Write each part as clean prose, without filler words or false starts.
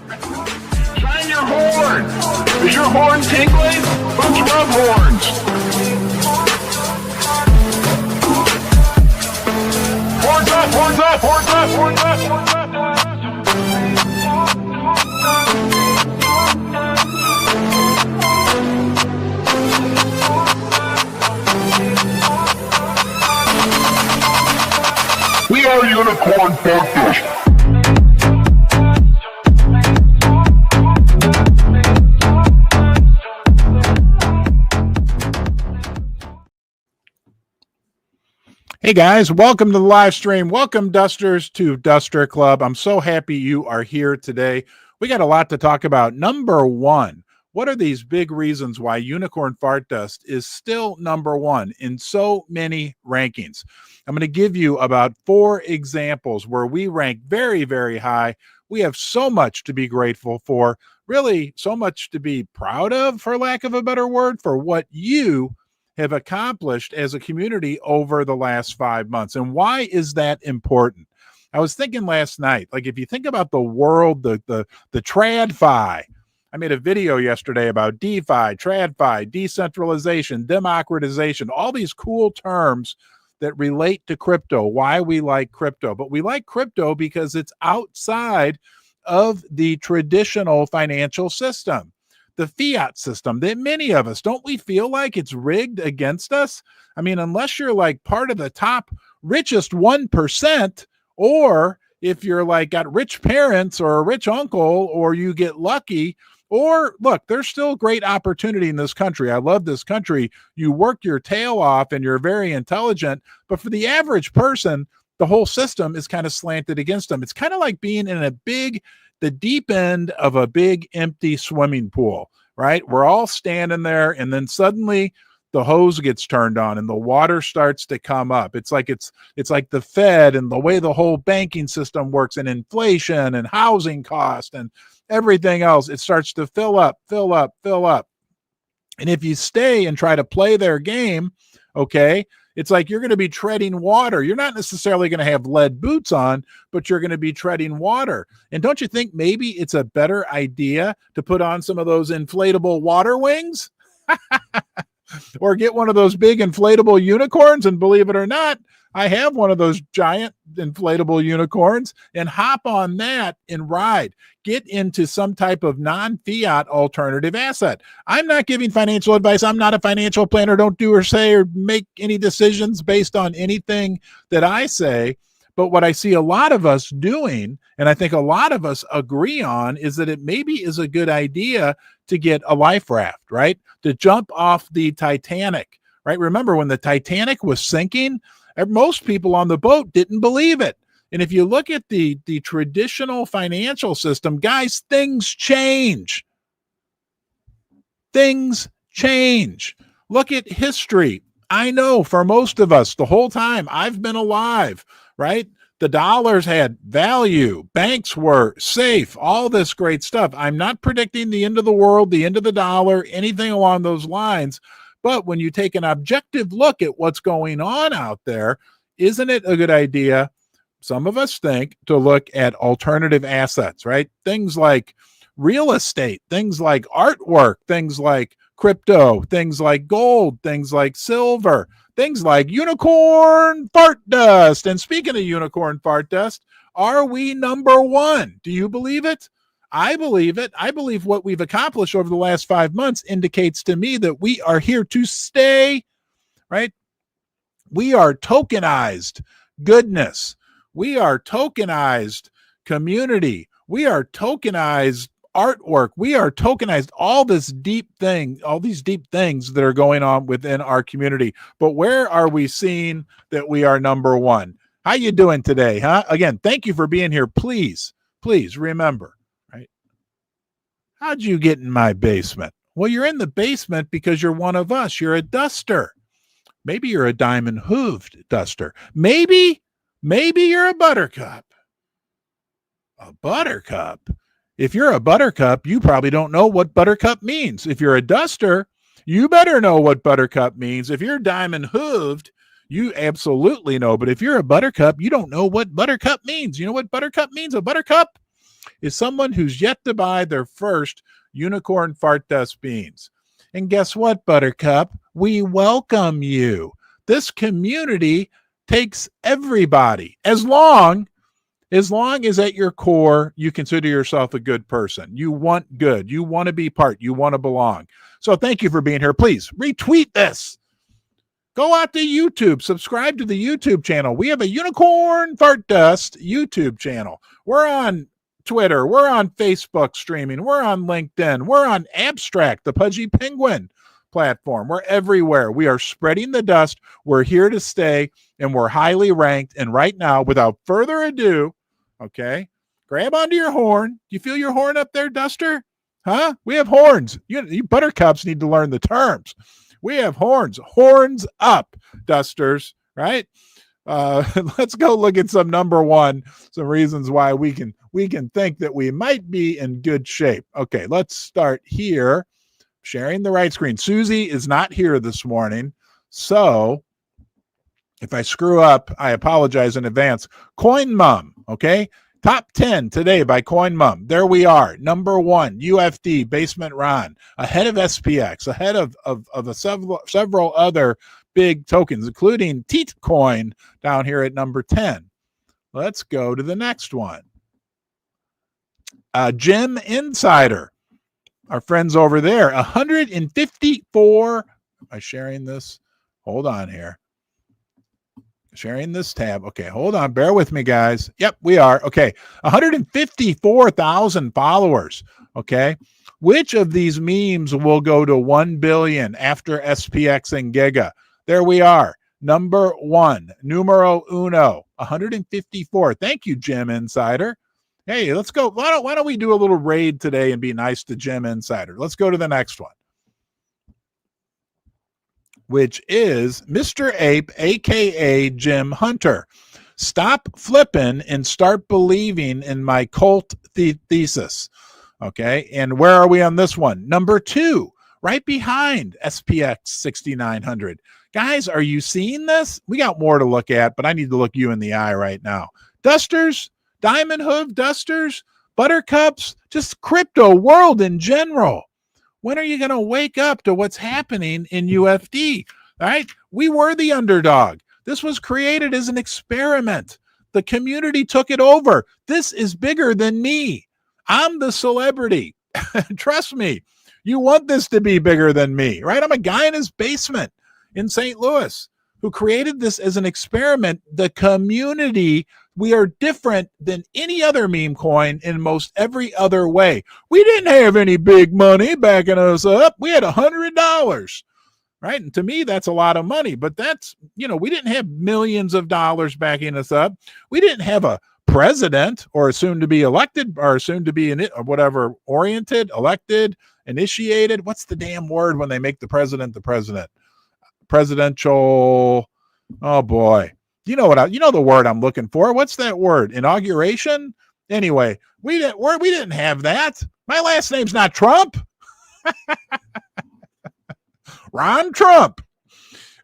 Shine your horn. Is your horn tingling? Let's rub horns. Horns up, horns up, horns up, horns up, horns up. We are Unicorn Podcast. Hey guys, welcome to the live stream. Welcome Dusters to Duster Club. I'm so happy you are here today. We got a lot to talk about. Number one, what are these big reasons why Unicorn Fart Dust is still number one in so many rankings? I'm going to give you about 4 examples where we rank very, very high. We have so much to be grateful for, really so much to be proud of, for lack of a better word, for what you have accomplished as a community over the last 5 months. And why is that important? I was thinking last night, like if you think about the world, the TradFi, I made a video yesterday about DeFi, TradFi, decentralization, democratization, all these cool terms that relate to crypto, why we like crypto. But we like crypto because it's outside of the traditional financial system, the fiat system that many of us, don't we feel like it's rigged against us? I mean, unless you're like part of the top richest 1%, or if you're like got rich parents or a rich uncle, or you get lucky, or look, there's still great opportunity in this country. I love this country. You work your tail off and you're very intelligent, but for the average person, the whole system is kind of slanted against them. It's kind of like being in the deep end of a big empty swimming pool, right? We're all standing there, and then suddenly the hose gets turned on and the water starts to come up. It's like the Fed and the way the whole banking system works, and inflation and housing cost and everything else. It starts to fill up. And if you stay and try to play their game, okay, it's like you're going to be treading water. You're not necessarily going to have lead boots on, but you're going to be treading water. And don't you think maybe it's a better idea to put on some of those inflatable water wings? Or get one of those big inflatable unicorns? And believe it or not, I have one of those giant inflatable unicorns, and hop on that and ride. Get into some type of non-fiat alternative asset. I'm not giving financial advice. I'm not a financial planner. Don't do or say or make any decisions based on anything that I say. But what I see a lot of us doing, and I think a lot of us agree on, is that it maybe is a good idea to get a life raft, right? To jump off the Titanic, right? Remember when the Titanic was sinking, most people on the boat didn't believe it. And if you look at the traditional financial system, guys, things change. Things change. Look at history. I know for most of us, the whole time I've been alive, right? The dollars had value. Banks were safe. All this great stuff. I'm not predicting the end of the world, the end of the dollar, anything along those lines. But when you take an objective look at what's going on out there, isn't it a good idea, some of us think, to look at alternative assets, right? Things like real estate, things like artwork, things like crypto, things like gold, things like silver, things like unicorn fart dust. And speaking of unicorn fart dust, are we number one? Do you believe it? I believe it. I believe what we've accomplished over the last 5 months indicates to me that we are here to stay, right? We are tokenized goodness. We are tokenized community. We are tokenized artwork. We are tokenized all these deep things that are going on within our community. But where are we seeing that we are number one? How you doing today, huh? Again, thank you for being here. Please remember, right? How'd you get in my basement? Well, you're in the basement because you're one of us. You're a duster. Maybe you're a diamond hooved duster. Maybe you're a buttercup. A buttercup? If you're a buttercup, you probably don't know what buttercup means. If you're a duster, you better know what buttercup means. If you're diamond hooved, you absolutely know. But if you're a buttercup, you don't know what buttercup means. You know what buttercup means? A buttercup is someone who's yet to buy their first unicorn fart dust beans. And guess what, Buttercup? We welcome you. This community takes everybody as long as at your core you consider yourself a good person. You want good. You want to be part. You want to belong. So thank you for being here. Please retweet this. Go out to YouTube. Subscribe to the YouTube channel. We have a Unicorn Fart Dust YouTube channel. We're on Twitter. We're on Facebook streaming. We're on LinkedIn. We're on Abstract, the Pudgy Penguin platform. We're everywhere. We are spreading the dust. We're here to stay, and we're highly ranked. And right now, without further ado, okay, grab onto your horn. Do you feel your horn up there, Duster? Huh? We have horns. You buttercups need to learn the terms. We have horns. Horns up, Dusters, right? Let's go look at some number one, some reasons why we can think that we might be in good shape. Okay, let's start here. Sharing the right screen. Susie is not here this morning, so if I screw up, I apologize in advance. Coin Mum, okay? Top 10 today by Coin Mum. There we are. Number one, UFD, Basement Ron, ahead of SPX, ahead of several other big tokens, including Teetcoin down here at number 10. Let's go to the next one. Gem Insider. Our friends over there, 154. Am I sharing this? Hold on here. Sharing this tab. Okay, hold on. Bear with me, guys. Yep, we are. Okay, 154,000 followers. Okay, which of these memes will go to 1 billion after SPX and Giga? There we are. Number one, numero uno, 154. Thank you, Gem Insider. Hey, let's go. Why don't we do a little raid today and be nice to Gem Insider? Let's go to the next one, which is Mr. Ape, a.k.a. Jim Hunter. Stop flipping and start believing in my cult thesis. Okay, and where are we on this one? Number two, right behind SPX 6900. Guys, are you seeing this? We got more to look at, but I need to look you in the eye right now. Dusters, Diamond Hoof Dusters, Buttercups, just crypto world in general. When are you going to wake up to what's happening in UFD? All right. We were the underdog. This was created as an experiment. The community took it over. This is bigger than me. I'm the celebrity. Trust me. You want this to be bigger than me, right? I'm a guy in his basement in St. Louis who created this as an experiment. The community, we are different than any other meme coin in most every other way. We didn't have any big money backing us up. We had $100, right? And to me, that's a lot of money, but that's, we didn't have millions of dollars backing us up. We didn't have a president or a soon to be elected or soon to be elected, initiated. What's the damn word when they make the president the president? Presidential. Oh boy. You know the word I'm looking for. What's that word? Inauguration? Anyway, we didn't have that. My last name's not Trump. Ron Trump.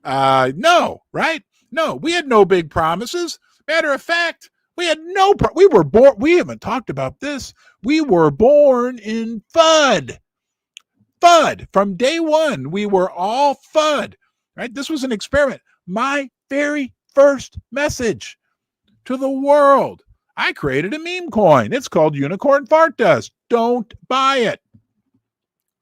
No, right? No, we had no big promises. Matter of fact, we had we were born. We haven't talked about this. We were born in FUD. FUD. From day one, we were all FUD, right? This was an experiment. My very first message to the world. I created a meme coin. It's called Unicorn Fart Dust. Don't buy it.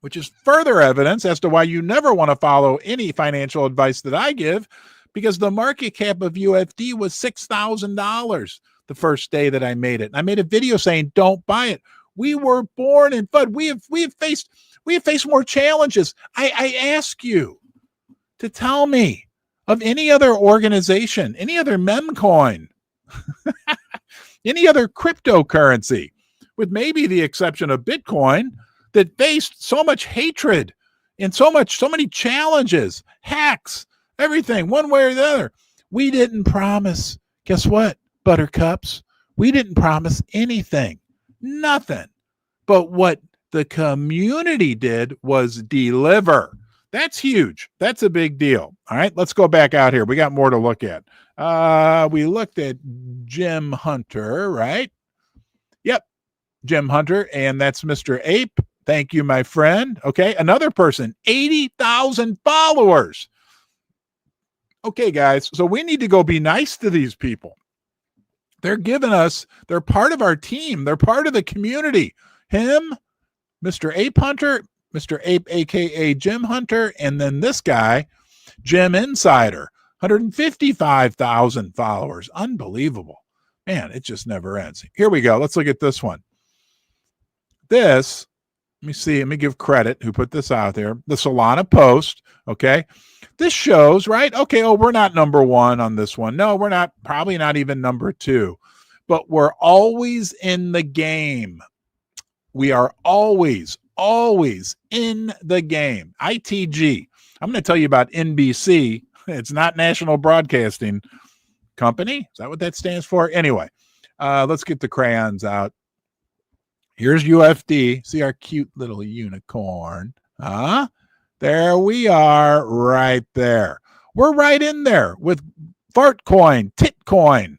Which is further evidence as to why you never want to follow any financial advice that I give, because the market cap of UFD was $6,000 the first day that I made it. I made a video saying, don't buy it. We were born in FUD. We have faced more challenges. I ask you to tell me of any other organization, any other meme coin, any other cryptocurrency, with maybe the exception of Bitcoin, that faced so much hatred and so many challenges, hacks, everything, one way or the other. We didn't promise. Guess what, Buttercups? We didn't promise anything, nothing. But what the community did was deliver. That's huge. That's a big deal. All right, let's go back out here. We got more to look at. We looked at Jim Hunter, right? Yep. Jim Hunter, and that's Mr. Ape. Thank you, my friend. Okay, another person, 80,000 followers. Okay, guys, so we need to go be nice to these people. They're giving us, they're part of our team. They're part of the community. Him, Mr. Ape Hunter, Mr. Ape, aka Jim Hunter, and then this guy, Jim Insider, 155,000 followers. Unbelievable. Man, it just never ends. Here we go. Let's look at this one. This, let me see, let me give credit who put this out there. The Salana Post, okay? This shows, right? Okay, oh, we're not number one on this one. No, we're not, probably not even number two. But we're always in the game. We are always in the game. ITG. I'm going to tell you about NBC. It's not National Broadcasting Company. Is that what that stands for? Anyway, let's get the crayons out. Here's UFD. See our cute little unicorn. There we are right there. We're right in there with fart coin, tit coin,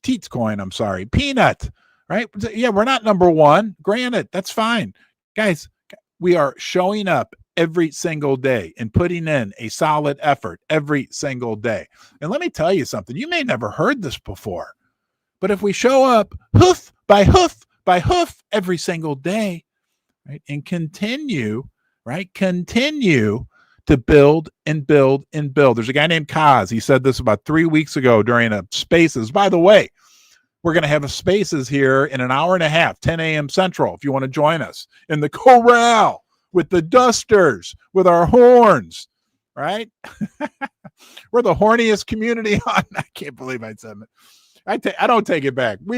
teats coin, I'm sorry, peanut, right? Yeah, we're not number one. Granted, that's fine. Guys, we are showing up every single day and putting in a solid effort every single day. And let me tell you something. You may never heard this before, but if we show up hoof by hoof by hoof every single day, right, and continue to build and build and build. There's a guy named Kaz. He said this about 3 weeks ago during a Spaces. By the way, we're going to have a Spaces here in an hour and a half, 10 a.m. Central, if you want to join us in the corral with the dusters, with our horns, right? We're the horniest community on. I can't believe I said it. I don't take it back. We're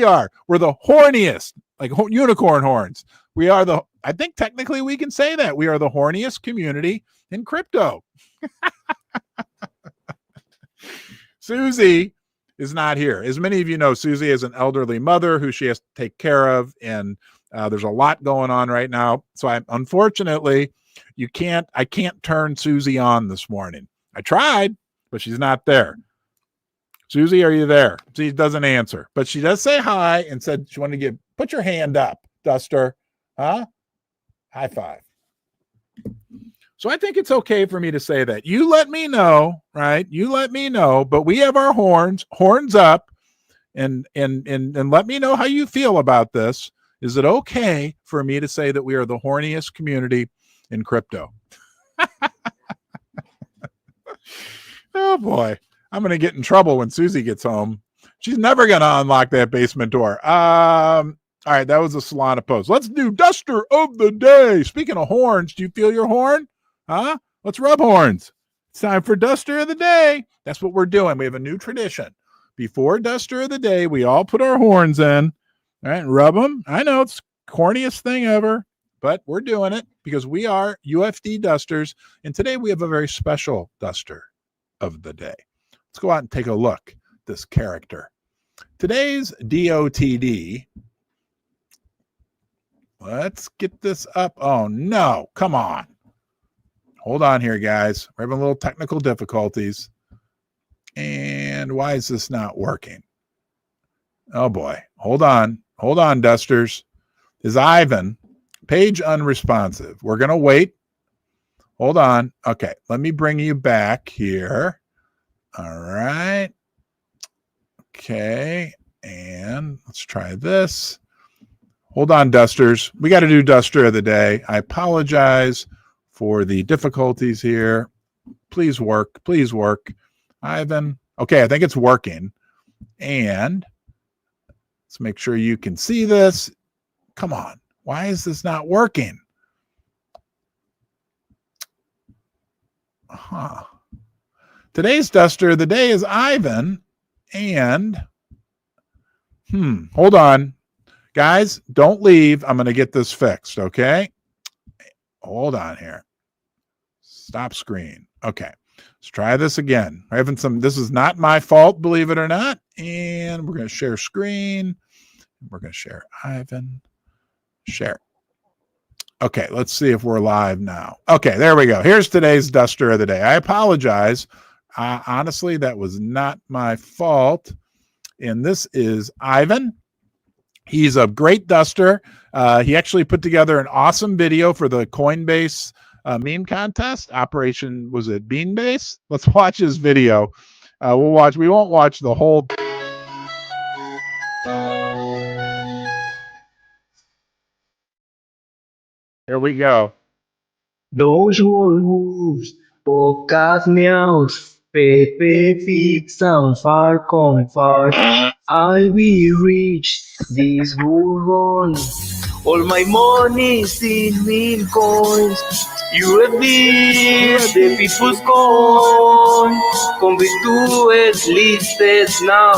the horniest, like unicorn horns. I think technically we can say that. We are the horniest community in crypto. Susie is not here. As many of you know, Susie is an elderly mother who she has to take care of, and there's a lot going on right now. So unfortunately, I can't turn Susie on this morning. I tried, but she's not there. Susie, are you there? She doesn't answer, but she does say hi and said she wanted to put your hand up, Duster. Huh? High five. So I think it's okay for me to say that. You let me know, right? You let me know, but we have our horns up, and let me know how you feel about this. Is it okay for me to say that we are the horniest community in crypto? Oh boy. I'm going to get in trouble when Susie gets home. She's never going to unlock that basement door. All right, that was the Salana Post. Let's do Duster of the Day. Speaking of horns, do you feel your horn? Huh? Let's rub horns. It's time for Duster of the Day. That's what we're doing. We have a new tradition. Before Duster of the Day, we all put our horns in, all right, and rub them. I know it's the corniest thing ever, but we're doing it because we are UFD Dusters, and today we have a very special Duster of the Day. Let's go out and take a look at this character. Today's DOTD. Let's get this up. Oh, no. Come on. Hold on here, guys. We're having a little technical difficulties. And why is this not working? Oh, boy. Hold on. Hold on, Dusters. Is Ivan. Page unresponsive. We're going to wait. Hold on. Okay. Let me bring you back here. All right. Okay. And let's try this. Hold on, Dusters. We got to do Duster of the Day. I apologize for the difficulties here. Please work. Please work. Ivan. Okay, I think it's working. And let's make sure you can see this. Come on. Why is this not working? Huh. Today's Duster of the Day is Ivan, and hold on. Guys, don't leave. I'm going to get this fixed, okay? Hold on here. Stop screen. Okay. Let's try this again. We're having this is not my fault, believe it or not. And we're going to share screen. We're going to share Ivan. Share. Okay, let's see if we're live now. Okay, there we go. Here's today's Duster of the Day. I apologize. Honestly, that was not my fault. And this is Ivan. He's a great duster. He actually put together an awesome video for the Coinbase meme contest. Operation, was it Beanbase? Let's watch his video. We won't watch the whole. Here we go. Those wolves, pocas meows, Pepe Pig, sound far comfort. I will reach this world. All my money's in meme coins. UFD, the people's coin. Convicted, listed now.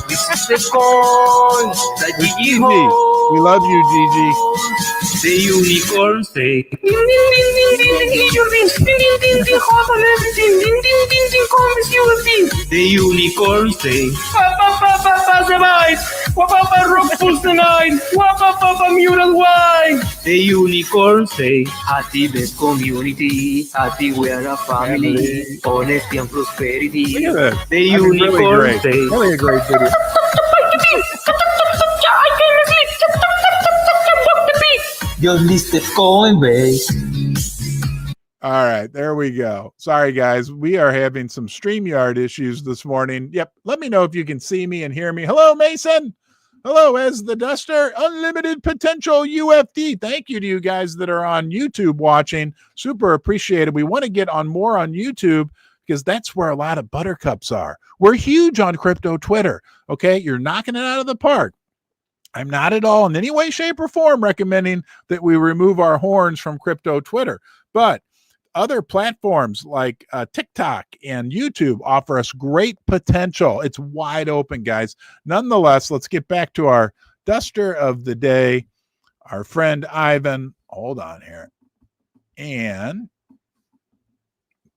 This is the coin. The Gigi Gigi. We love you, Gigi. The unicorn say. The unicorn say. The unicorn say. Happy best community. Happy we are a family. Honesty and prosperity. Look at this. The unicorn say. Really a great video. Just listed Coinbase. All right, there we go. Sorry, guys. We are having some StreamYard issues this morning. Yep. Let me know if you can see me and hear me. Hello, Mason. Hello, as the Duster. Unlimited Potential UFD. Thank you to you guys that are on YouTube watching. Super appreciated. We want to get on more on YouTube because that's where a lot of buttercups are. We're huge on crypto Twitter. Okay, you're knocking it out of the park. I'm not at all in any way, shape, or form recommending that we remove our horns from crypto Twitter. But other platforms like TikTok and YouTube offer us great potential. It's wide open, guys. Nonetheless, let's get back to our duster of the day, our friend Ivan. Hold on here. And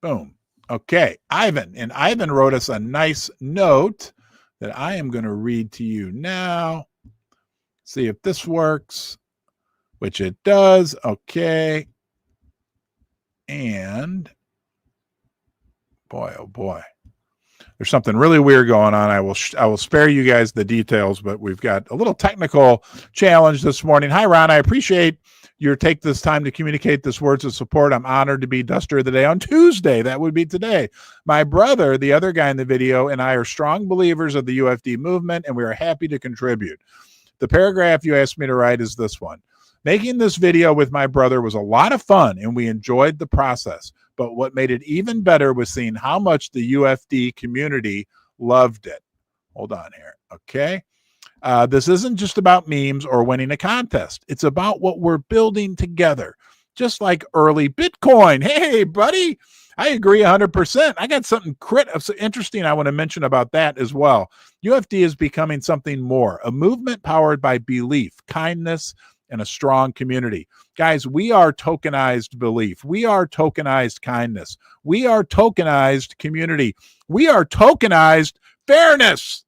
boom. Okay, Ivan. And Ivan wrote us a nice note that I am going to read to you now. See if this works, which it does. Okay. And boy, oh boy, there's something really weird going on. I will spare you guys the details, but we've got a little technical challenge this morning. Hi, Ron. I appreciate your take this time to communicate this words of support. I'm honored to be Duster of the Day on Tuesday. That would be today. My brother, the other guy in the video, and I are strong believers of the UFD movement, and we are happy to contribute. The paragraph you asked me to write is this one. Making this video with my brother was a lot of fun, and we enjoyed the process. But what made it even better was seeing how much the UFD community loved it. Hold on here. Okay. This isn't just about memes or winning a contest. It's about what we're building together, just like early Bitcoin. Hey, buddy, I agree 100%. I got something interesting I want to mention about that as well. UFD is becoming something more, a movement powered by belief, kindness, and a strong community. Guys, we are tokenized belief. We are tokenized kindness. We are tokenized community. We are tokenized fairness.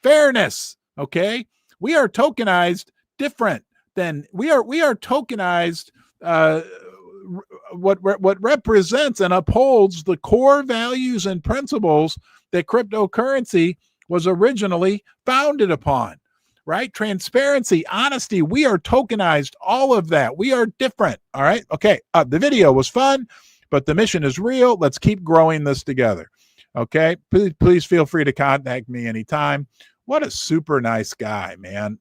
Fairness. Okay. We are tokenized different than we are tokenized what represents and upholds the core values and principles that cryptocurrency was originally founded upon. Right? Transparency, honesty. We are tokenized, all of that. We are different. All right. Okay. The video was fun, but the mission is real. Let's keep growing this together. Okay. Please feel free to contact me anytime. What a super nice guy, man.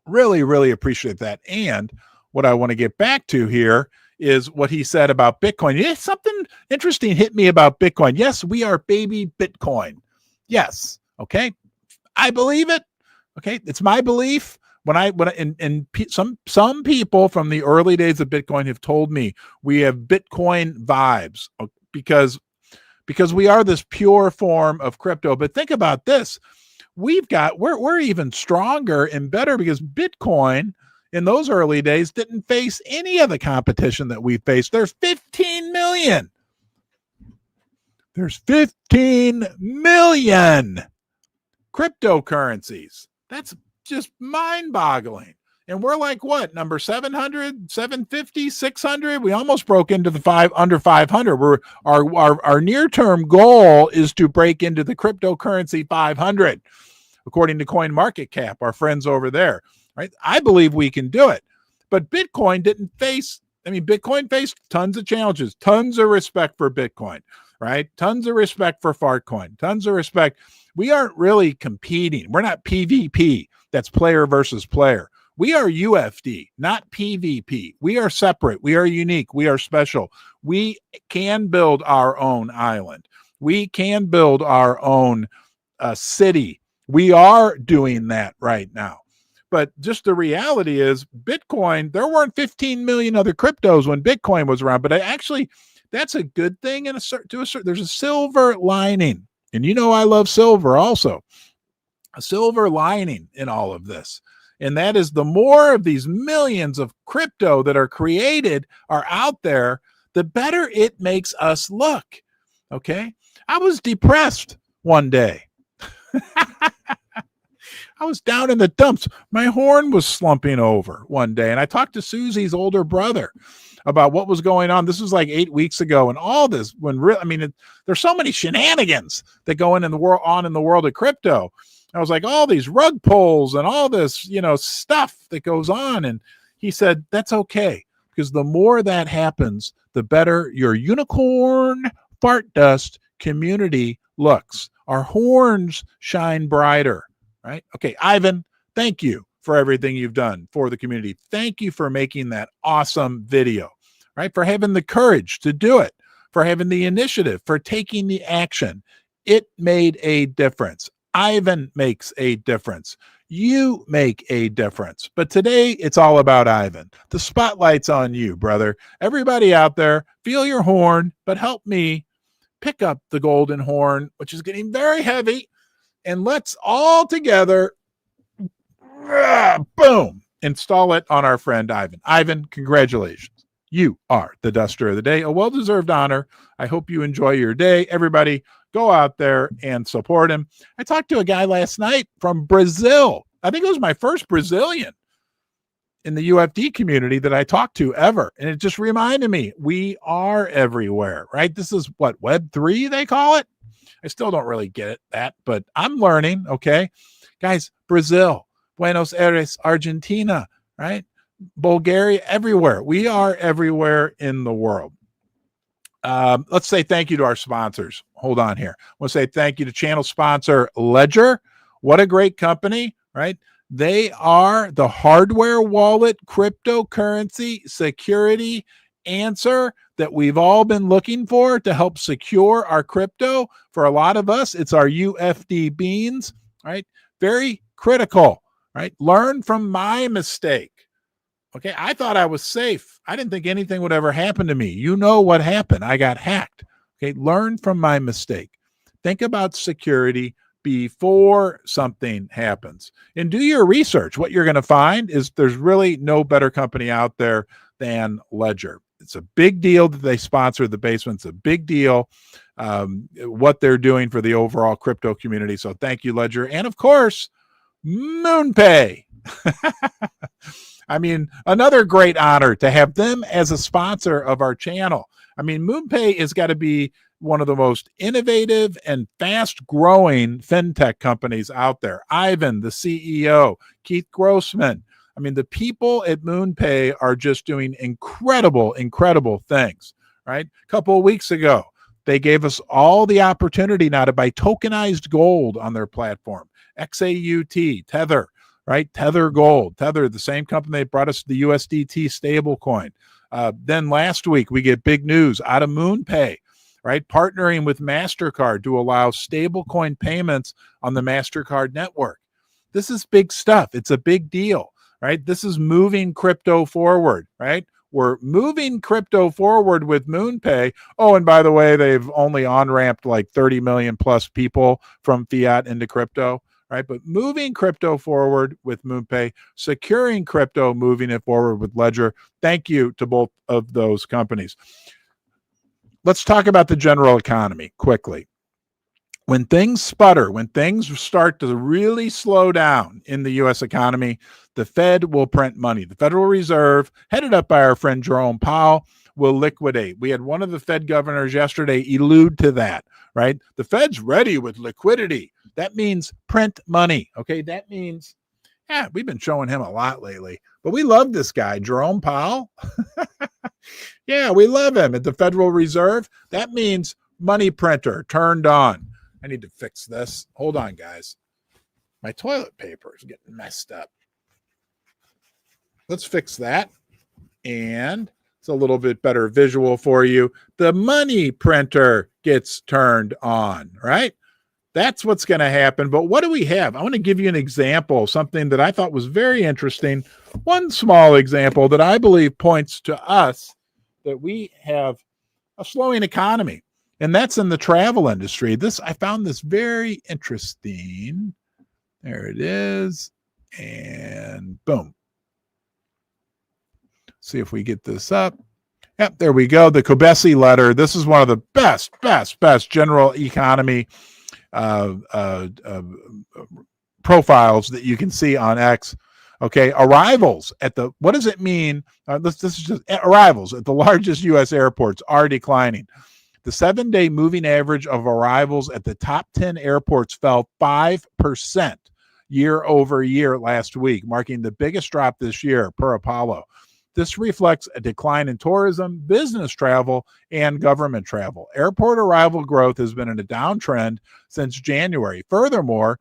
Really, really appreciate that. And what I want to get back to here is what he said about Bitcoin. Yeah, something interesting hit me about Bitcoin. Yes, we are baby Bitcoin. Yes. Okay. I believe it. Okay, it's my belief. Some people from the early days of Bitcoin have told me we have Bitcoin vibes because we are this pure form of crypto. But think about this: we're even stronger and better because Bitcoin in those early days didn't face any of the competition that we faced. There's 15 million. There's 15 million cryptocurrencies. That's just mind-boggling. And we're like what? Number 700, 750, 600? We almost broke into the under 500. Our near-term goal is to break into the cryptocurrency 500. according to CoinMarketCap, our friends over there, right? I believe we can do it. But Bitcoin Bitcoin faced tons of challenges, tons of respect for Bitcoin, right? Tons of respect for Fartcoin, tons of respect. We aren't really competing. We're not PvP. That's player versus player. We are UFD, not PvP. We are separate. We are unique. We are special. We can build our own island. We can build our own city. We are doing that right now. But just the reality is Bitcoin, there weren't 15 million other cryptos when Bitcoin was around, but that's a good thing. There's a silver lining. And I love silver also. A silver lining in all of this. And that is the more of these millions of crypto that are created are out there, the better it makes us look. Okay. I was depressed one day. I was down in the dumps. My horn was slumping over one day. And I talked to Susie's older brother about what was going on. This was like 8 weeks ago. And all this, there's so many shenanigans that go in the world of crypto. I was like, all these rug pulls and all this, stuff that goes on. And he said, that's okay. Because the more that happens, the better your unicorn fart dust community looks. Our horns shine brighter. Right? Okay, Ivan, thank you for everything you've done for the community. Thank you for making that awesome video, right? For having the courage to do it, for having the initiative, for taking the action. It made a difference. Ivan makes a difference. You make a difference. But today, it's all about Ivan. The spotlight's on you, brother. Everybody out there, feel your horn, but help me pick up the golden horn, which is getting very heavy. And let's all together, boom, install it on our friend Ivan. Ivan, congratulations. You are the Duster of the Day, a well-deserved honor. I hope you enjoy your day. Everybody, go out there and support him. I talked to a guy last night from Brazil. I think it was my first Brazilian in the UFD community that I talked to ever. And it just reminded me, we are everywhere, right? This is what, Web3 they call it? I still don't really get that, but I'm learning, okay? Guys, Brazil, Buenos Aires, Argentina, right? Bulgaria, everywhere. We are everywhere in the world. Let's say thank you to our sponsors. Hold on here. We'll say thank you to channel sponsor Ledger. What a great company, right? They are the hardware wallet cryptocurrency security answer that we've all been looking for to help secure our crypto. For a lot of us, it's our UFD beans, right? Very critical, right? Learn from my mistake. Okay, I thought I was safe. I didn't think anything would ever happen to me. You know what happened. I got hacked. Okay, learn from my mistake. Think about security before something happens. And do your research. What you're going to find is there's really no better company out there than Ledger. It's a big deal that they sponsor the basement. It's a big deal what they're doing for the overall crypto community. So thank you, Ledger. And of course, MoonPay. I mean, another great honor to have them as a sponsor of our channel. I mean, MoonPay has got to be one of the most innovative and fast-growing fintech companies out there. Ivan, the CEO, Keith Grossman. I mean, the people at MoonPay are just doing incredible, incredible things, right? A couple of weeks ago, they gave us all the opportunity now to buy tokenized gold on their platform. XAUT, Tether, right? Tether Gold. Tether, the same company that brought us the USDT stablecoin. Then last week, we get big news out of MoonPay, right? Partnering with MasterCard to allow stablecoin payments on the MasterCard network. This is big stuff. It's a big deal, right? This is moving crypto forward, right? We're moving crypto forward with MoonPay. Oh, and by the way, they've only on-ramped like 30 million plus people from fiat into crypto, right? But moving crypto forward with MoonPay, securing crypto, moving it forward with Ledger. Thank you to both of those companies. Let's talk about the general economy quickly. When things sputter, when things start to really slow down in the U.S. economy, the Fed will print money. The Federal Reserve, headed up by our friend Jerome Powell, will liquidate. We had one of the Fed governors yesterday allude to that, right? The Fed's ready with liquidity. That means print money. Okay. That means, yeah, we've been showing him a lot lately, but we love this guy, Jerome Powell. Yeah, we love him at the Federal Reserve. That means money printer turned on. I need to fix this. Hold on, guys. My toilet paper is getting messed up. Let's fix that. And it's a little bit better visual for you. The money printer gets turned on, right? That's what's going to happen. But what do we have? I want to give you an example, something that I thought was very interesting. One small example that I believe points to us that we have a slowing economy, and that's in the travel industry. I found this very interesting. There it is. And boom. See if we get this up. Yep, there we go. The Kobesi letter. This is one of the best general economy profiles that you can see on X. Okay, arrivals at what does it mean? This is just arrivals at the largest U.S. airports are declining. The 7-day moving average of arrivals at the top 10 airports fell 5% year over year last week, marking the biggest drop this year per Apollo. This reflects a decline in tourism, business travel, and government travel. Airport arrival growth has been in a downtrend since January. Furthermore,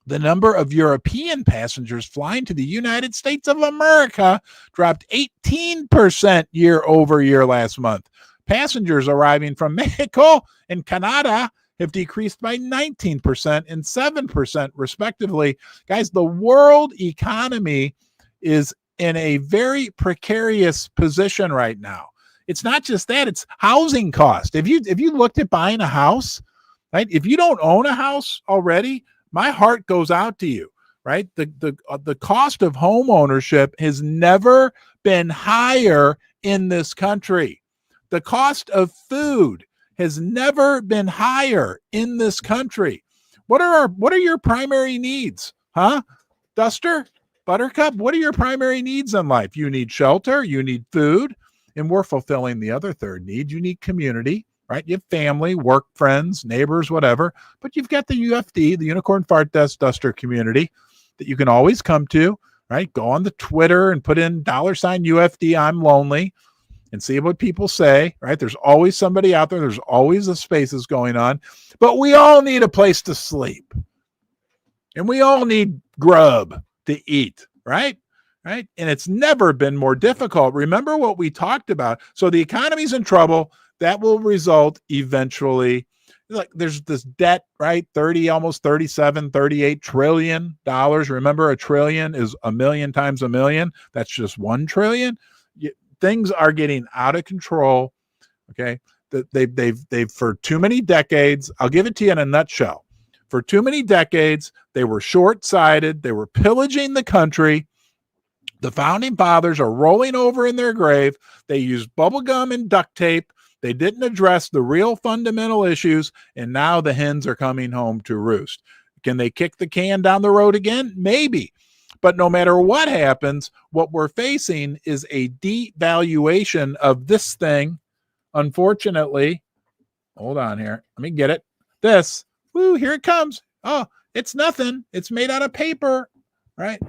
the number of European passengers flying to the United States of America dropped 18% year over year last month. Passengers arriving from Mexico and Canada have decreased by 19% and 7% respectively. Guys, the world economy is in a very precarious position right now. It's not just that, it's housing cost. If you looked at buying a house, right? If you don't own a house already, my heart goes out to you, right? The cost of home ownership has never been higher in this country. The cost of food has never been higher in this country. What are your primary needs? Huh? Duster? Buttercup? What are your primary needs in life? You need shelter, you need food, and we're fulfilling the other third need. You need community, right? You have family, work, friends, neighbors, whatever, but you've got the UFD, the Unicorn Fart Dust Duster community that you can always come to, right? Go on the Twitter and put in $UFD I'm lonely and see what people say, right? There's always somebody out there. There's always the spaces going on, but we all need a place to sleep and we all need grub to eat, right? Right. And it's never been more difficult. Remember what we talked about. So the economy's in trouble. That will result eventually. Like there's this debt, right? Almost 37, $38 trillion. Remember, a trillion is a million times a million. That's just 1 trillion. Things are getting out of control. Okay. They've for too many decades. I'll give it to you in a nutshell. For too many decades, they were short-sighted. They were pillaging the country. The founding fathers are rolling over in their grave. They used bubble gum and duct tape. They didn't address the real fundamental issues, and now the hens are coming home to roost. Can they kick the can down the road again? Maybe. But no matter what happens, what we're facing is a devaluation of this thing. Unfortunately, hold on here. Let me get it. This. Woo, here it comes. Oh, it's nothing. It's made out of paper, right?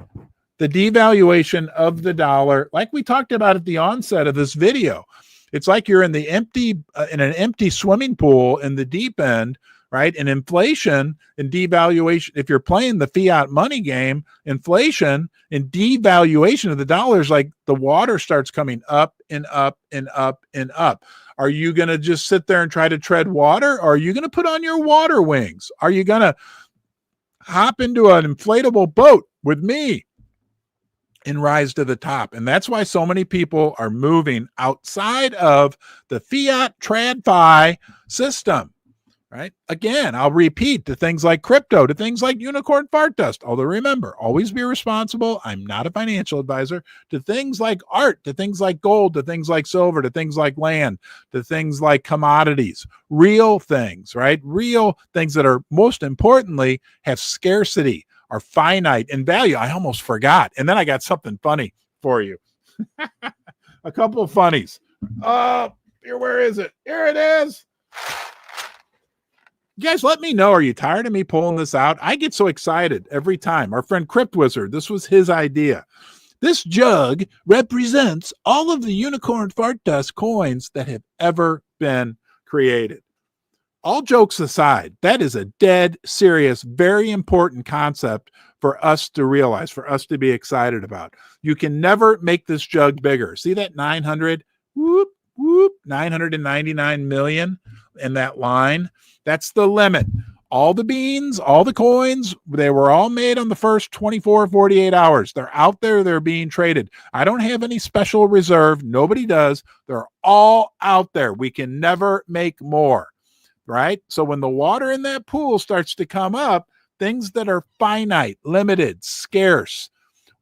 The devaluation of the dollar, like we talked about at the onset of this video. It's like you're in an empty swimming pool in the deep end, right? And inflation and devaluation, if you're playing the fiat money game, inflation and devaluation of the dollar is like the water starts coming up and up and up and up. Are you going to just sit there and try to tread water? Or are you going to put on your water wings? Are you going to hop into an inflatable boat with me and rise to the top? And that's why so many people are moving outside of the fiat TradFi system, right? Again, I'll repeat, to things like crypto, to things like unicorn fart dust. Although remember, always be responsible. I'm not a financial advisor. To things like art, to things like gold, to things like silver, to things like land, to things like commodities, real things, right? Real things that are, most importantly, have scarcity, are finite in value. I almost forgot. And then I got something funny for you. A couple of funnies. Here, where is it? Here it is. You guys, let me know. Are you tired of me pulling this out? I get so excited every time. Our friend Crypt Wizard, this was his idea. This jug represents all of the unicorn fart dust coins that have ever been created. All jokes aside, that is a dead serious, very important concept for us to realize, for us to be excited about. You can never make this jug bigger. See that 999 million in that line? That's the limit. All the beans, all the coins, they were all made on the first 24, 48 hours. They're out there. They're being traded. I don't have any special reserve. Nobody does. They're all out there. We can never make more, right? So when the water in that pool starts to come up, things that are finite, limited, scarce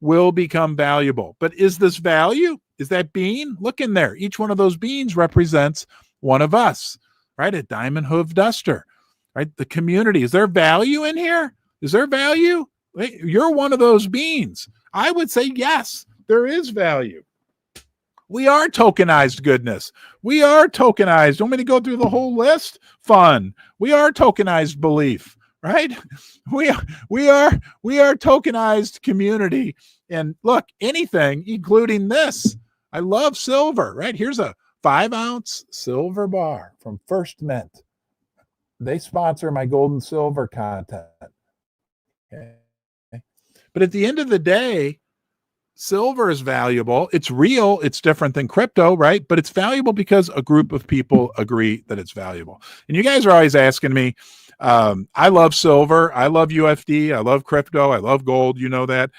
will become valuable. But is this value? Is that bean? Look in there. Each one of those beans represents one of us, right? A diamond hoof duster, right? The community. Is there value in here? Is there value? You're one of those beans. I would say yes, there is value. We are tokenized goodness. We are tokenized. Want me to go through the whole list? Fun. We are tokenized belief, right? We are tokenized community. And look, anything, including this. I love silver, right? Here's a 5-ounce silver bar from First Mint. They sponsor my gold and silver content. Okay. But at the end of the day, silver is valuable. It's real. It's different than crypto, right? But it's valuable because a group of people agree that it's valuable. And you guys are always asking me, I love silver. I love UFD. I love crypto. I love gold. You know that.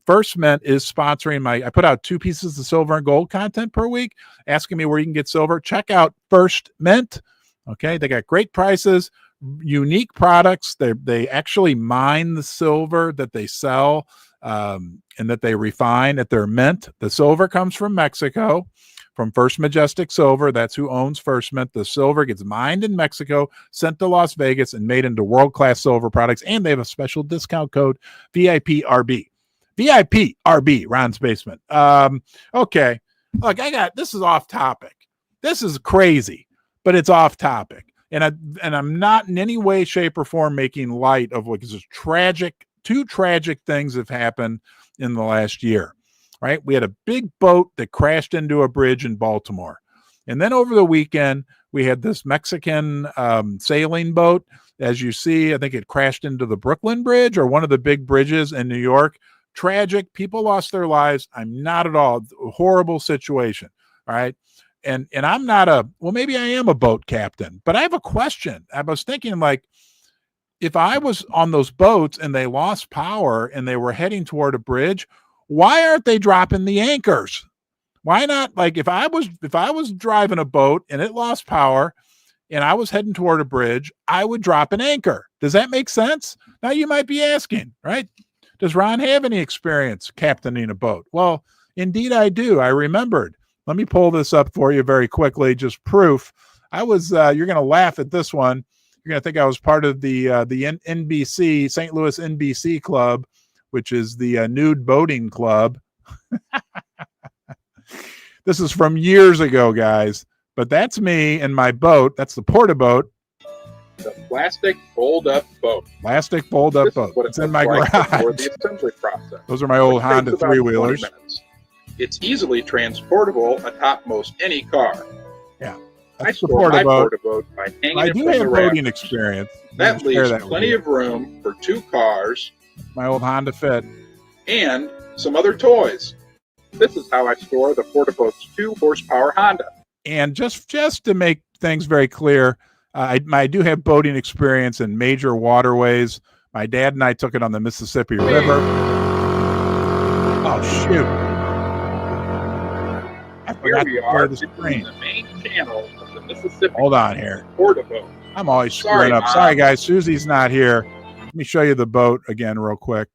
First Mint is sponsoring I put out 2 pieces of silver and gold content per week, asking me where you can get silver. Check out First Mint. Okay. They got great prices, unique products. They actually mine the silver that they sell, and that they refine at their mint. The silver comes from Mexico, from First Majestic Silver. That's who owns First Mint. The silver gets mined in Mexico, sent to Las Vegas, and made into world-class silver products. And they have a special discount code, VIPRB. VIPRB, Ron's Basement. Okay. Look, this is off topic. This is crazy, but it's off topic. And I'm not in any way, shape, or form making light of what is tragic. 2 tragic things have happened in the last year, right? We had a big boat that crashed into a bridge in Baltimore. And then over the weekend, we had this Mexican sailing boat. As you see, I think it crashed into the Brooklyn Bridge, or one of the big bridges in New York. Tragic. People lost their lives. I'm not at all. Horrible situation, all right? And I'm not maybe I am a boat captain, but I have a question. I was thinking, like, if I was on those boats and they lost power and they were heading toward a bridge, why aren't they dropping the anchors? Why not? Like, if I was driving a boat and it lost power and I was heading toward a bridge, I would drop an anchor. Does that make sense? Now you might be asking, right? Does Ron have any experience captaining a boat? Well, indeed I do. I remembered. Let me pull this up for you very quickly. Just proof. I was, you're going to laugh at this one. You're going to think I was part of the NBC, St. Louis NBC club, which is the nude boating club. This is from years ago, guys. But that's me and my boat. That's the porta-boat. The plastic fold-up boat. Plastic fold-up boat. It's in my garage. For the assembly process. Those are my old Honda 3-wheelers. It's easily transportable atop most any car. Yeah. I store my porta-boat by hanging it from the rafters. I do have boating experience. That leaves plenty of room for 2 cars. My old Honda Fit. And some other toys. This is how I store the porta-boat's 2-horsepower Honda. And just to make things very clear, I do have boating experience in major waterways. My dad and I took it on the Mississippi River. Oh, shoot. Here we are, the main channel of the Mississippi. Hold on here. Porta-boat. I'm always screwing up. Sorry, guys. Susie's not here. Let me show you the boat again real quick.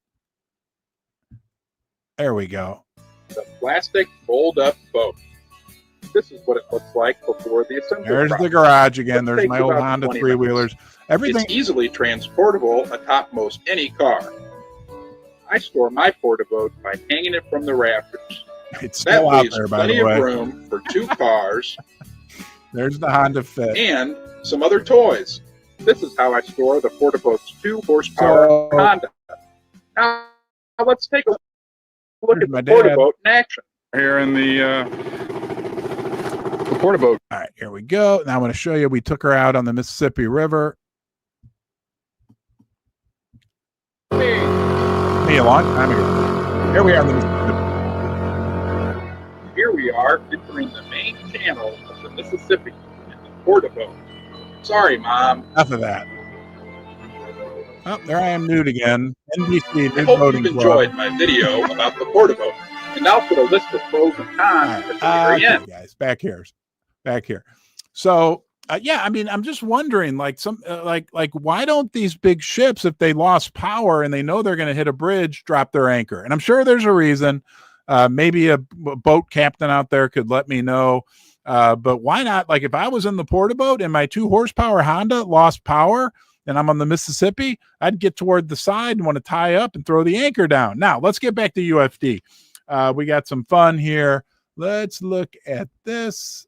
There we go. The plastic fold-up boat. This is what it looks like before the assembly There's process. the garage again. There's my old Honda 3-wheelers. Everything. It's easily transportable atop most any car. I store my porta-boat by hanging it from the rafters. It's still out there, by the way. That leaves plenty of room for 2 cars. There's the Honda Fit. And some other toys. This is how I store the Portaboat's 2-horsepower Honda. Now, let's take a look at the Portaboat in action. Here in the Portaboat. All right, here we go. Now I'm going to show you. We took her out on the Mississippi River. Me a long time ago. Here we are on the Mississippi. Here we are entering the main channel of the Mississippi in the Portaboat. Sorry, Mom. Enough of that. Oh, there I am nude again. NBC I Nude hope Boating you've Club. enjoyed my video about the Portaboat. And now for the list of pros and cons at the very end. Guys, back here. So, yeah, I mean, I'm just wondering, like, why don't these big ships, if they lost power and they know they're going to hit a bridge, drop their anchor? And I'm sure there's a reason. Maybe a boat captain out there could let me know. But why not? Like, if I was in the Portaboat and my 2-horsepower Honda lost power and I'm on the Mississippi, I'd get toward the side and want to tie up and throw the anchor down. Now, let's get back to UFD. We got some fun here. Let's look at this.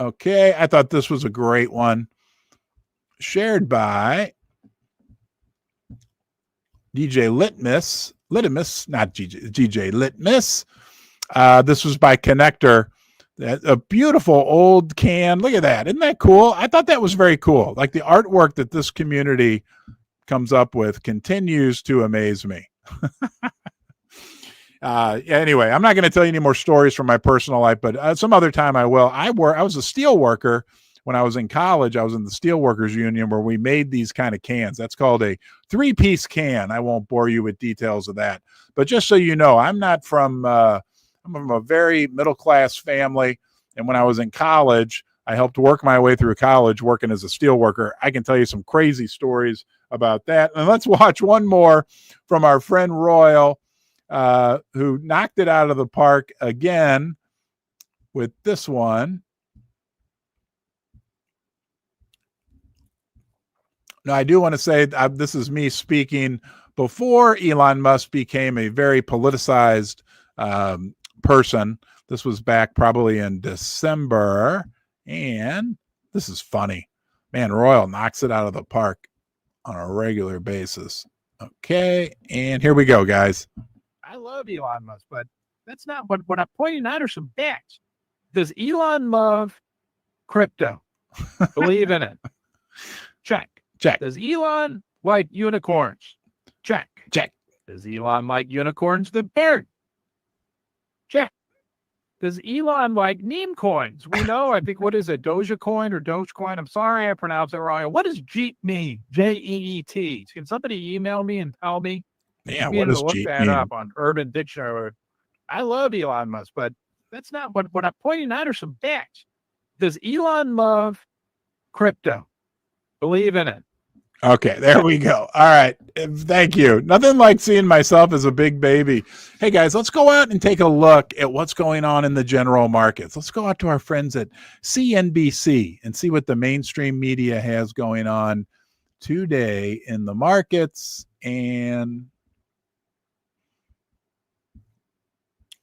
Okay, I thought this was a great one. Shared by DJ Litmus, not DJ Litmus. This was by Connector. A beautiful old can. Look at that. Isn't that cool? I thought that was very cool. Like, the artwork that this community comes up with continues to amaze me. Anyway, I'm not going to tell you any more stories from my personal life, but some other time I will. I was a steel worker when I was in college. I was in the Steel Workers Union where we made these kind of cans. That's called a 3-piece can. I won't bore you with details of that, but just so you know, I'm from a very middle-class family. And when I was in college, I helped work my way through college working as a steel worker. I can tell you some crazy stories about that. And let's watch one more from our friend Royal, who knocked it out of the park again with this one. Now, I do want to say this is me speaking before Elon Musk became a very politicized person. This was back probably in December, and this is funny. Man, Royal knocks it out of the park on a regular basis. Okay, and here we go, guys. I love Elon Musk, but that's not what I'm pointing out are some facts. Does Elon love crypto? Believe in it? Check. Does Elon like unicorns? Check. Does Elon like unicorns the bird? Check. Does Elon like meme coins? We know, I think, what is it, Dogecoin or Dogecoin? I'm sorry I pronounced it wrong. What does Jeep mean? Jeet. Can somebody email me and tell me? Yeah, what does look Jeep that mean? up on Urban Dictionary. I love Elon Musk, but that's not what I'm pointing out are some facts. Does Elon love crypto? Believe in it? Okay, there we go. All right. Thank you. Nothing like seeing myself as a big baby. Hey, guys, let's go out and take a look at what's going on in the general markets. Let's go out to our friends at CNBC and see what the mainstream media has going on today in the markets. And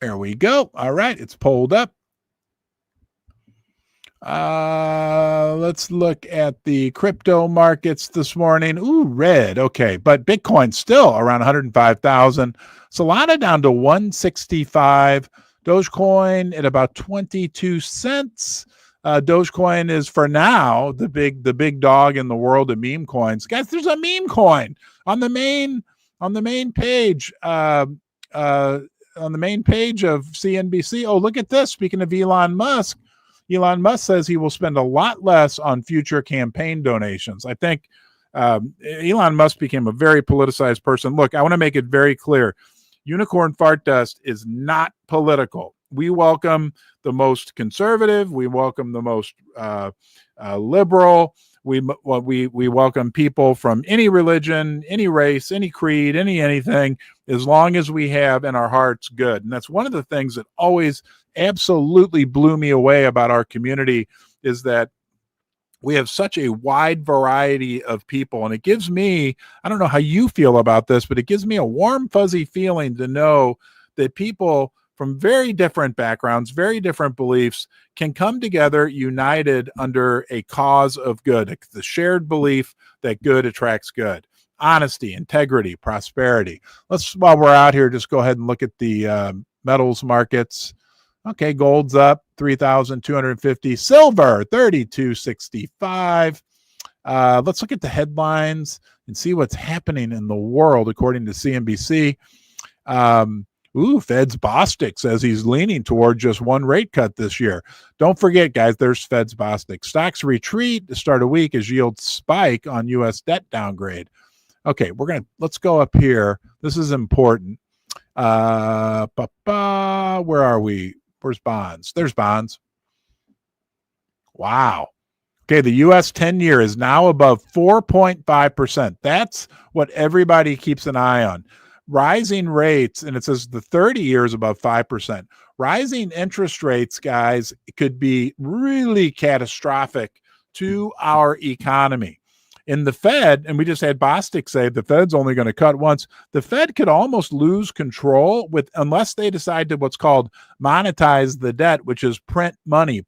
there we go. All right, it's pulled up. Let's look at the crypto markets this morning. Ooh, red. Okay, but Bitcoin still around 105,000. Solana down to 165. Dogecoin at about 22 cents. Dogecoin is for now the big dog in the world of meme coins. Guys, there's a meme coin on the main page. On the main page of CNBC. Oh, look at this. Speaking of Elon Musk says he will spend a lot less on future campaign donations. I think Elon Musk became a very politicized person. Look, I want to make it very clear. Unicorn Fart Dust is not political. We welcome the most conservative. We welcome the most liberal. We welcome people from any religion, any race, any creed, anything, as long as we have in our hearts good. And that's one of the things that always absolutely blew me away about our community, is that we have such a wide variety of people. And it gives me, I don't know how you feel about this, but it gives me a warm, fuzzy feeling to know that people from very different backgrounds, very different beliefs, can come together united under a cause of good, the shared belief that good attracts good. Honesty, integrity, prosperity. Let's, while we're out here, just go ahead and look at the metals markets. Okay, gold's up 3,250. Silver 3,265. Let's look at the headlines and see what's happening in the world according to CNBC. Fed's Bostic says he's leaning toward just one rate cut this year. Don't forget, guys, there's Fed's Bostic. Stocks retreat to start a week as yields spike on U.S. debt downgrade. Okay, let's go up here. This is important. Where are we? Where's bonds? There's bonds. Wow. Okay, the U.S. 10-year is now above 4.5%. That's what everybody keeps an eye on. Rising rates, and it says the 30-year is above 5%. Rising interest rates, guys, could be really catastrophic to our economy. In the Fed, and we just had Bostic say the Fed's only going to cut once, the Fed could almost lose control unless they decide to what's called monetize the debt, which is print money.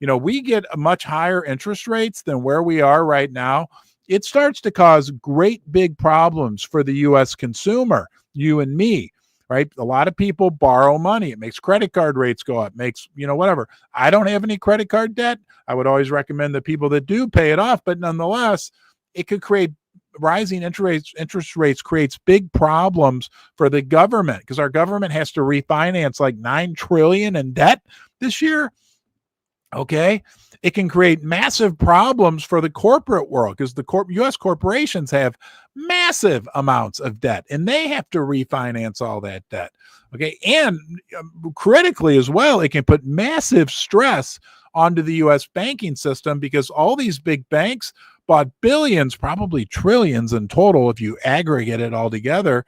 You know, we get a much higher interest rates than where we are right now. It starts to cause great big problems for the U.S. consumer, you and me, right? A lot of people borrow money. It makes credit card rates go up, makes, whatever. I don't have any credit card debt. I would always recommend that people that do pay it off, but nonetheless, it could create rising interest rates creates big problems for the government because our government has to refinance like $9 trillion in debt this year. Okay. It can create massive problems for the corporate world because the U.S. corporations have massive amounts of debt and they have to refinance all that debt. Okay. And critically as well, it can put massive stress onto the U.S. banking system because all these big banks bought billions, probably trillions in total if you aggregate it all together,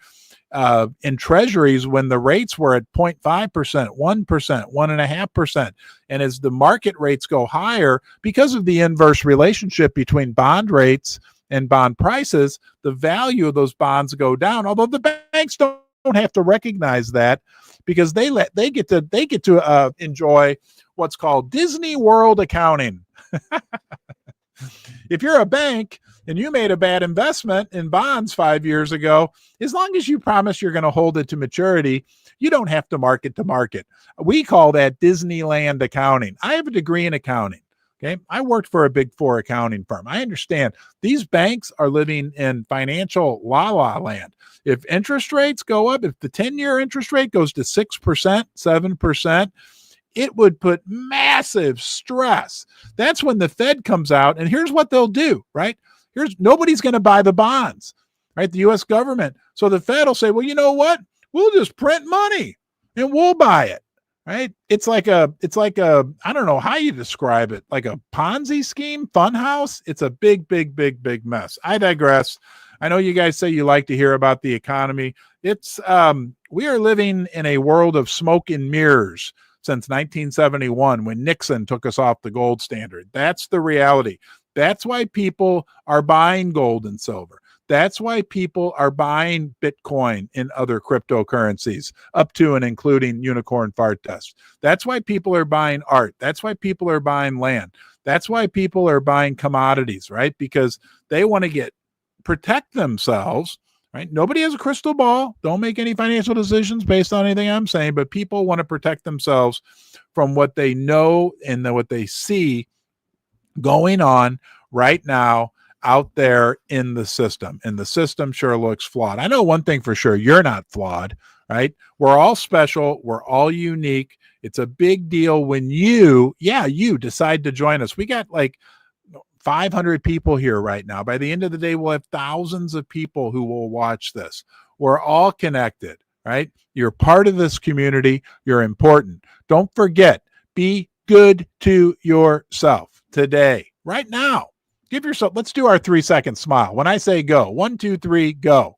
in treasuries when the rates were at 0.5%, 1%, 1.5%. And as the market rates go higher, because of the inverse relationship between bond rates and bond prices, the value of those bonds go down. Although the banks don't have to recognize that because they get to enjoy what's called Disney World accounting. If you're a bank and you made a bad investment in bonds 5 years ago, as long as you promise you're going to hold it to maturity, you don't have to mark it to market. We call that Disneyland accounting. I have a degree in accounting. Okay. I worked for a big four accounting firm. I understand these banks are living in financial la-la land. If interest rates go up, if the 10-year interest rate goes to 6%, 7%, it would put massive stress. That's when the Fed comes out, and here's what they'll do, right? Nobody's going to buy the bonds, right? The U.S. government. So the Fed will say, well, you know what? We'll just print money and we'll buy it, right? It's like a, I don't know how you describe it, like a Ponzi scheme, funhouse. It's a big, big, big, big mess. I digress. I know you guys say you like to hear about the economy. It's, we are living in a world of smoke and mirrors since 1971 when Nixon took us off the gold standard. That's the reality. That's why people are buying gold and silver. That's why people are buying Bitcoin and other cryptocurrencies, up to and including unicorn fart dust. That's why people are buying art. That's why people are buying land. That's why people are buying commodities, right? Because they want to protect themselves, right? Nobody has a crystal ball. Don't make any financial decisions based on anything I'm saying, but people want to protect themselves from what they know and what they see going on right now out there in the system. And the system sure looks flawed. I know one thing for sure, you're not flawed, right? We're all special. We're all unique. It's a big deal when you decide to join us. We got like 500 people here right now. By the end of the day, we'll have thousands of people who will watch this. We're all connected, right? You're part of this community. You're important. Don't forget, be good to yourself today, right now. Give yourself, let's do our 3-second smile. When I say go, 1, 2, 3, go.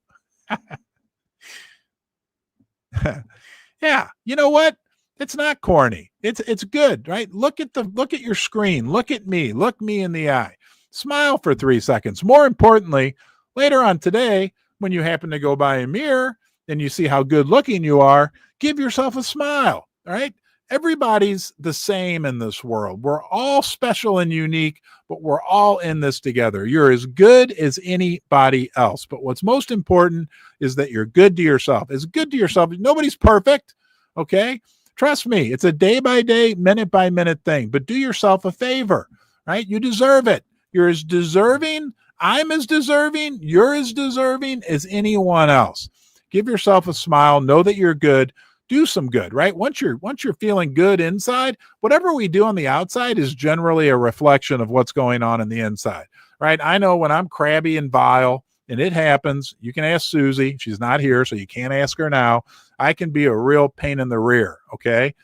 Yeah. You know what? It's not corny. It's good, right? Look at your screen. Look at me. Look me in the eye. Smile for 3 seconds. More importantly, later on today, when you happen to go by a mirror, and you see how good looking you are, give yourself a smile. All right. Everybody's the same in this world. We're all special and unique, but we're all in this together. You're as good as anybody else. But what's most important is that you're good to yourself. As good to yourself. Nobody's perfect. Okay. Trust me, it's a day by day, minute by minute thing, but do yourself a favor, right? You deserve it. You're as deserving. I'm as deserving. You're as deserving as anyone else. Give yourself a smile. Know that you're good. Do some good, right? Once you're feeling good inside, whatever we do on the outside is generally a reflection of what's going on in the inside, right? I know when I'm crabby and vile, and it happens, you can ask Susie. She's not here, so you can't ask her now. I can be a real pain in the rear, okay?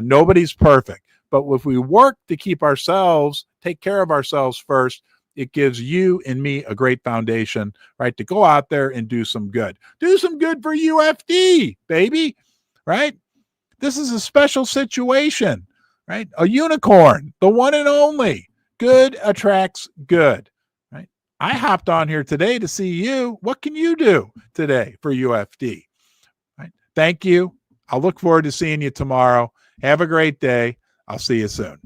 Nobody's perfect. But if we work to keep ourselves, take care of ourselves first, it gives you and me a great foundation, right, to go out there and do some good. Do some good for UFD, baby. Right? This is a special situation, right? A unicorn, the one and only. Good attracts good, right? I hopped on here today to see you. What can you do today for UFD? Right? Thank you. I'll look forward to seeing you tomorrow. Have a great day. I'll see you soon.